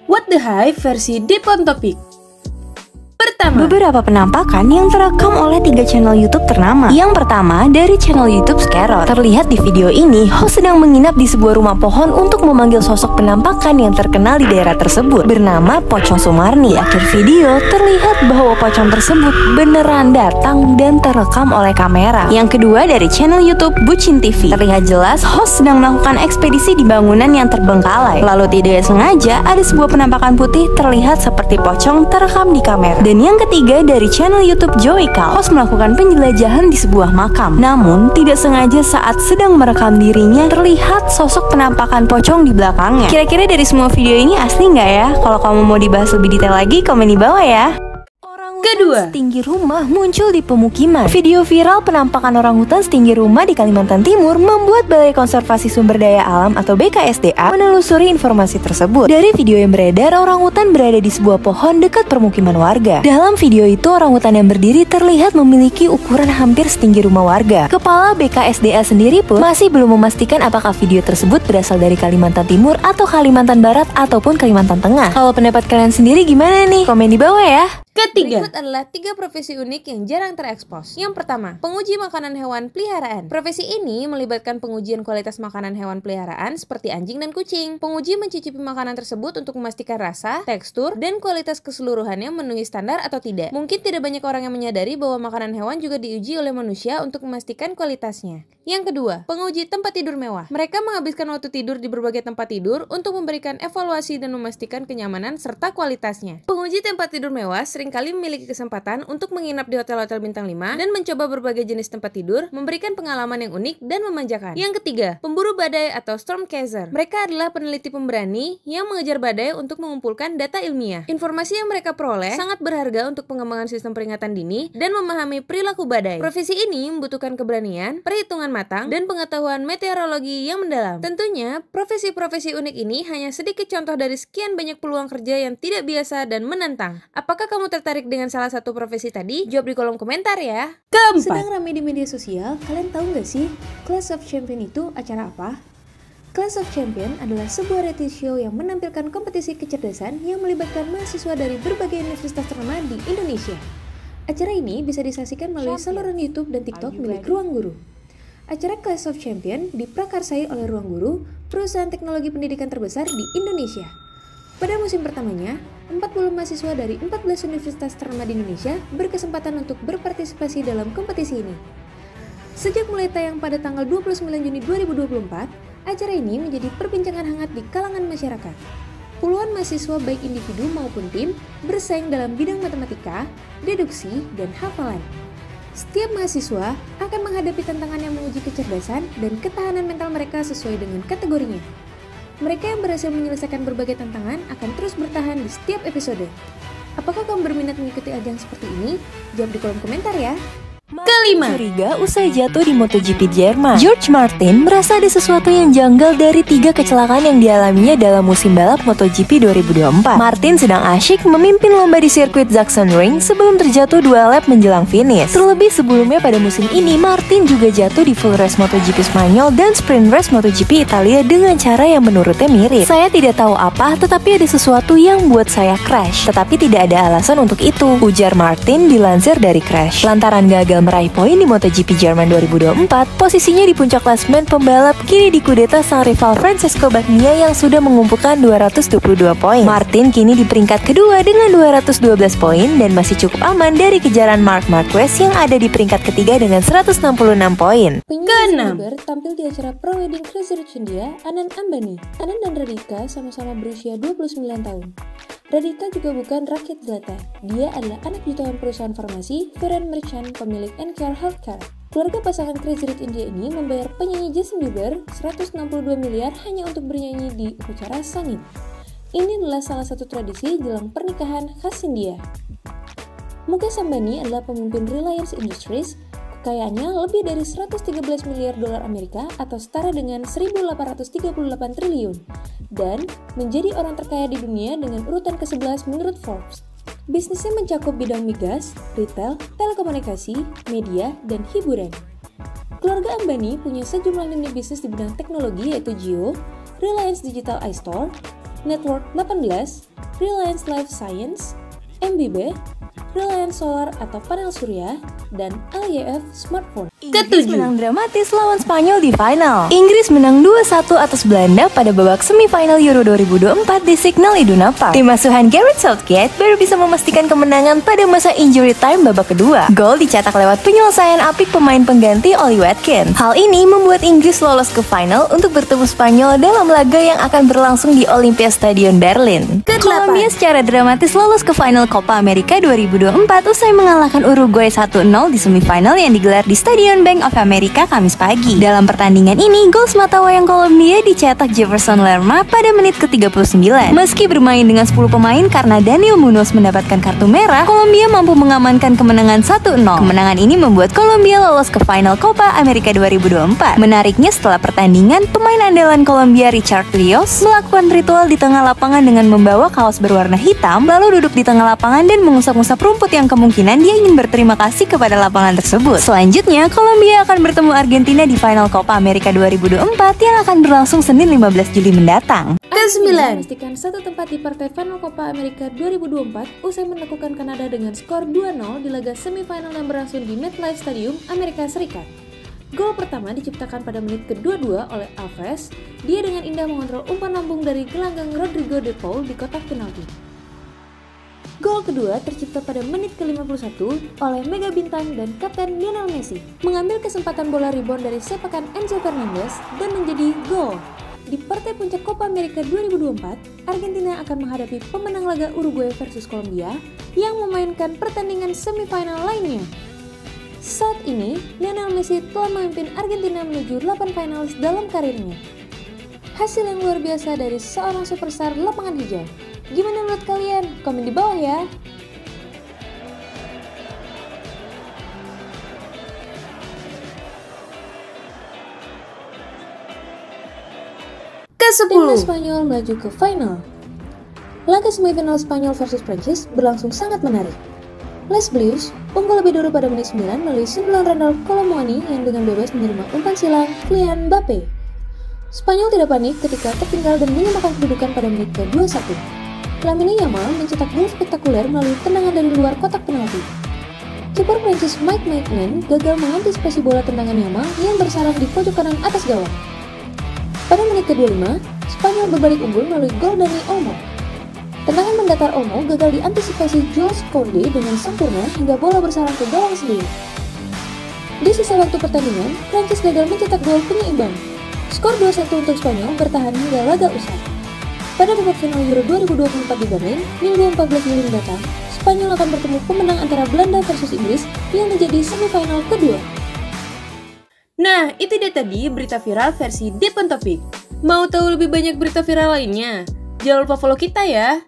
What the Hype versi Deep on Topic. Pertama, beberapa penampakan yang terekam oleh 3 channel YouTube ternama. Yang pertama, dari channel YouTube Scarrot. Terlihat di video ini, host sedang menginap di sebuah rumah pohon untuk memanggil sosok penampakan yang terkenal di daerah tersebut, bernama Pocong Sumarni. Di akhir video, terlihat bahwa pocong tersebut beneran datang dan terekam oleh kamera. Yang kedua, dari channel YouTube Bucin TV. Terlihat jelas, host sedang melakukan ekspedisi di bangunan yang terbengkalai. Lalu tidak sengaja, ada sebuah penampakan putih terlihat seperti pocong terekam di kamera. Dan yang ketiga, dari channel YouTube Joey Cal, host melakukan penjelajahan di sebuah makam. Namun, tidak sengaja saat sedang merekam dirinya, terlihat sosok penampakan pocong di belakangnya. Kira-kira dari semua video ini asli nggak ya? Kalau kamu mau dibahas lebih detail lagi, komen di bawah ya. kedua, Setinggi rumah muncul di pemukiman. Video viral penampakan orangutan setinggi rumah di Kalimantan Timur membuat Balai Konservasi Sumber Daya Alam atau BKSDA menelusuri informasi tersebut. Dari video yang beredar, orangutan berada di sebuah pohon dekat permukiman warga. Dalam video itu, orangutan yang berdiri terlihat memiliki ukuran hampir setinggi rumah warga. Kepala BKSDA sendiri pun masih belum memastikan apakah video tersebut berasal dari Kalimantan Timur atau Kalimantan Barat ataupun Kalimantan Tengah. Kalau pendapat kalian sendiri gimana nih? Komen di bawah ya. ketiga, berikut adalah 3 profesi unik yang jarang terekspos. Yang pertama, penguji makanan hewan peliharaan. Profesi ini melibatkan pengujian kualitas makanan hewan peliharaan seperti anjing dan kucing. Penguji mencicipi makanan tersebut untuk memastikan rasa, tekstur, dan kualitas keseluruhannya memenuhi standar atau tidak. Mungkin tidak banyak orang yang menyadari bahwa makanan hewan juga diuji oleh manusia untuk memastikan kualitasnya. Yang kedua, penguji tempat tidur mewah. Mereka menghabiskan waktu tidur di berbagai tempat tidur untuk memberikan evaluasi dan memastikan kenyamanan serta kualitasnya. Penguji tempat tidur mewah seringkali memiliki kesempatan untuk menginap di hotel-hotel bintang 5 dan mencoba berbagai jenis tempat tidur, memberikan pengalaman yang unik dan memanjakan. Yang ketiga, pemburu badai atau storm chaser. Mereka adalah peneliti pemberani yang mengejar badai untuk mengumpulkan data ilmiah. Informasi yang mereka peroleh sangat berharga untuk pengembangan sistem peringatan dini dan memahami perilaku badai. Profesi ini membutuhkan keberanian, perhitungan matang, dan pengetahuan meteorologi yang mendalam. Tentunya, profesi-profesi unik ini hanya sedikit contoh dari sekian banyak peluang kerja yang tidak biasa dan menantang. Apakah kamu tertarik dengan salah satu profesi tadi? Jawab di kolom komentar ya. Keempat, sedang ramai di media sosial, kalian tahu nggak sih Clash of Champion itu acara apa? Clash of Champion adalah sebuah reality show yang menampilkan kompetisi kecerdasan yang melibatkan mahasiswa dari berbagai universitas ternama di Indonesia. Acara ini bisa disaksikan melalui saluran YouTube dan TikTok milik Ruang Guru. Acara Clash of Champion diprakarsai oleh Ruang Guru, perusahaan teknologi pendidikan terbesar di Indonesia. Pada musim pertamanya, 40 mahasiswa dari 14 universitas ternama di Indonesia berkesempatan untuk berpartisipasi dalam kompetisi ini. Sejak mulai tayang pada tanggal 29 Juni 2024, acara ini menjadi perbincangan hangat di kalangan masyarakat. Puluhan mahasiswa baik individu maupun tim bersaing dalam bidang matematika, deduksi, dan hafalan. Setiap mahasiswa akan menghadapi tantangan yang menguji kecerdasan dan ketahanan mental mereka sesuai dengan kategorinya. Mereka yang berhasil menyelesaikan berbagai tantangan akan terus bertahan di setiap episode. Apakah kamu berminat mengikuti ajang seperti ini? Jawab di kolom komentar ya. Kelima, Curiga usai jatuh di MotoGP Jerman. George Martin merasa ada sesuatu yang janggal dari 3 kecelakaan yang dialaminya dalam musim balap MotoGP 2024. Martin sedang asyik memimpin lomba di sirkuit Sachsenring sebelum terjatuh 2 lap menjelang finish. Terlebih sebelumnya pada musim ini, Martin juga jatuh di full race MotoGP Spanyol dan sprint race MotoGP Italia dengan cara yang menurutnya mirip. Saya tidak tahu apa, tetapi ada sesuatu yang buat saya crash. Tetapi tidak ada alasan untuk itu, ujar Martin dilansir dari Crash. Lantaran gagal meraih poin di MotoGP Jerman 2024, posisinya di puncak klasemen pembalap kini dikudeta sang rival Francesco Bagnaia yang sudah mengumpulkan 222 poin. Martin kini di peringkat kedua dengan 212 poin dan masih cukup aman dari kejaran Marc Marquez yang ada di peringkat ketiga dengan 166 poin. Keenam, tampil di acara Pro Wedding Crazy Rich India, Anand Ambani. Anand dan Radhika sama-sama berusia 29 tahun. Radhika juga bukan rakyat jelata. Dia adalah anak jutawan perusahaan farmasi, Ferran Merchant, pemilik Encare Healthcare. Keluarga pasangan Crazy Rich India ini membayar penyanyi Justin Bieber 162 miliar hanya untuk bernyanyi di upacara sangit. Ini adalah salah satu tradisi jelang pernikahan khas India. Mukesh Ambani adalah pemimpin Reliance Industries. Kekayaannya lebih dari 113 miliar dolar Amerika atau setara dengan 1.838 triliun dan menjadi orang terkaya di dunia dengan urutan ke-11 menurut Forbes. Bisnisnya mencakup bidang migas, retail, telekomunikasi, media, dan hiburan. Keluarga Ambani punya sejumlah lini bisnis di bidang teknologi yaitu Jio, Reliance Digital iStore, Network 18, Reliance Life Science, MBB, Reliance Solar atau panel surya, dan LYF Smartphone. Inggris menang dramatis lawan Spanyol di final. Inggris menang 2-1 atas Belanda pada babak semifinal Euro 2024 di Signal Iduna Park. Tim asuhan Gareth Southgate baru bisa memastikan kemenangan pada masa injury time babak kedua. Gol dicetak lewat penyelesaian apik pemain pengganti Oli Watkins. Hal ini membuat Inggris lolos ke final untuk bertemu Spanyol dalam laga yang akan berlangsung di Olympia Stadion Berlin. Kolombia secara dramatis lolos ke final Copa America 2024 usai mengalahkan Uruguay 1-0 di semifinal yang digelar di Stadion Bank of America Kamis pagi. Dalam pertandingan ini, gol sematawayang Kolombia dicetak Jefferson Lerma pada menit ke-39. Meski bermain dengan 10 pemain karena Daniel Munoz mendapatkan kartu merah, Kolombia mampu mengamankan kemenangan 1-0. Kemenangan ini membuat Kolombia lolos ke final Copa America 2024. Menariknya, setelah pertandingan, pemain andalan Kolombia Richard Rios melakukan ritual di tengah lapangan dengan membawa kaos berwarna hitam, lalu duduk di tengah lapangan dan mengusap-ngusap rumput yang kemungkinan dia ingin berterima kasih kepada lapangan tersebut. Selanjutnya, Kolombia akan bertemu Argentina di final Copa America 2024 yang akan berlangsung Senin 15 Juli mendatang. Ke-9 memastikan satu tempat di partai final Copa America 2024 usai menaklukkan Kanada dengan skor 2-0 di laga semifinal yang berlangsung di MetLife Stadium, Amerika Serikat. Gol pertama diciptakan pada menit ke-22 oleh Alvarez. Dia dengan indah mengontrol umpan lambung dari gelanggang Rodrigo de Paul di kotak penalti. Gol kedua tercipta pada menit ke-51 oleh mega bintang dan kapten Lionel Messi, mengambil kesempatan bola rebound dari sepakan Enzo Fernandez dan menjadi gol. Di partai puncak Copa America 2024, Argentina akan menghadapi pemenang laga Uruguay versus Kolombia yang memainkan pertandingan semifinal lainnya. Saat ini, Lionel Messi telah memimpin Argentina menuju 8 finalis dalam karirnya. Hasil yang luar biasa dari seorang superstar lapangan hijau. Gimana menurut kalian? Komen di bawah ya. Ke-10 Timnas Spanyol melaju ke final. Laga semifinal Spanyol versus Prancis berlangsung sangat menarik. Les Bleus unggul lebih dulu pada menit 9 melalui sundulan Ronald Colomwani yang dengan bebas menerima umpan silang Kylian Mbappe. Spanyol tidak panik ketika tertinggal dan menyamakan kedudukan pada menit ke-21. Lamine Yamal mencetak gol spektakuler melalui tendangan dari luar kotak penalti. Kiper Prancis Mike Maignan gagal mengantisipasi bola tendangan Yamal yang bersarang di pojok kanan atas gawang. Pada menit ke-25, Spanyol berbalik unggul melalui gol dari Olmo. Tendangan mendatar Olmo gagal diantisipasi Jules Koundé dengan sempurna hingga bola bersarang ke gawang sendiri. Di sisa waktu pertandingan, Prancis gagal mencetak gol penyeimbang. Skor 2-1 untuk Spanyol bertahan hingga laga usai. Pada babak final Euro 2024 di Berlin, Minggu 14 Juli mendatang, Spanyol akan bertemu pemenang antara Belanda versus Inggris yang menjadi semifinal kedua. Nah, itu dia tadi berita viral versi Deep on Topic. Mau tahu lebih banyak berita viral lainnya? Jangan lupa follow kita ya!